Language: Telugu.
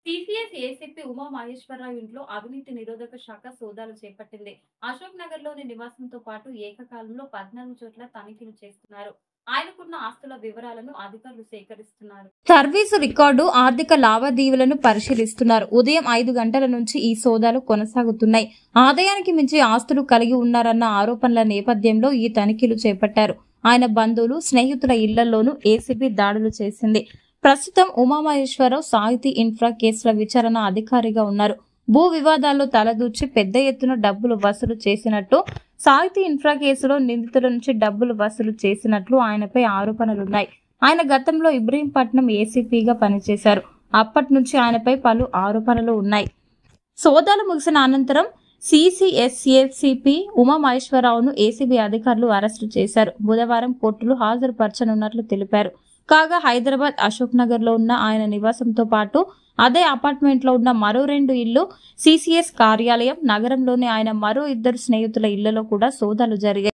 టీసీఎస్ ఏసీపీ ఉమా మహేశ్వరరావు ఇంట్లో అవినీతి నిరోధక శాఖ సోదాలు చేపట్టింది. అశోక్ నగర్ లోని నివాసంతో పాటు ఏకకాలంలో 14 చోట్ల తనిఖీలు చేస్తున్నారు. ఆయనకున్న ఆస్తుల వివరాలను అధికారులు సేకరిస్తున్నారు. సర్వీసు రికార్డు, ఆర్థిక లావాదేవీలను పరిశీలిస్తున్నారు. ఉదయం 5 గంటల నుంచి ఈ సోదాలు కొనసాగుతున్నాయి. ఆదాయానికి మించి ఆస్తులు కలిగి ఉన్నారన్న ఆరోపణల నేపథ్యంలో ఈ తనిఖీలు చేపట్టారు. ఆయన బంధువులు, స్నేహితుల ఇళ్లలోనూ ఏసీబీ దాడులు చేసింది. ప్రస్తుతం ఉమామహేశ్వరరావు సాహితీ ఇన్ఫ్రా కేసుల విచారణ అధికారిగా ఉన్నారు. భూ వివాదాల్లో తలదూర్చి పెద్ద ఎత్తున డబ్బులు వసూలు చేసినట్టు, సాహితీ ఇన్ఫ్రా కేసులో నిందితుల నుంచి డబ్బులు వసూలు చేసినట్లు ఆయనపై ఆరోపణలున్నాయి. ఆయన గతంలో ఇబ్రహీంపట్నం ఏసీపీగా పనిచేశారు. అప్పటి నుంచి ఆయనపై పలు ఆరోపణలు ఉన్నాయి. సోదాలు ముగిసిన అనంతరం సిసిఎస్ఏసీపీ ఉమామహేశ్వరరావును ఏసీబీ అధికారులు అరెస్టు చేశారు. బుధవారం కోర్టులో హాజరుపరచనున్నట్లు తెలిపారు. కాగా హైదరాబాద్ అశోక్ నగర్ లో ఉన్న ఆయన నివాసంతో పాటు అదే అపార్ట్మెంట్ లో ఉన్న మరో 2 ఇళ్లు, సిసిఎస్ కార్యాలయం, నగరంలోని ఆయన మరో 2 స్నేహితుల ఇళ్లలో కూడా సోదాలు జరిగాయి.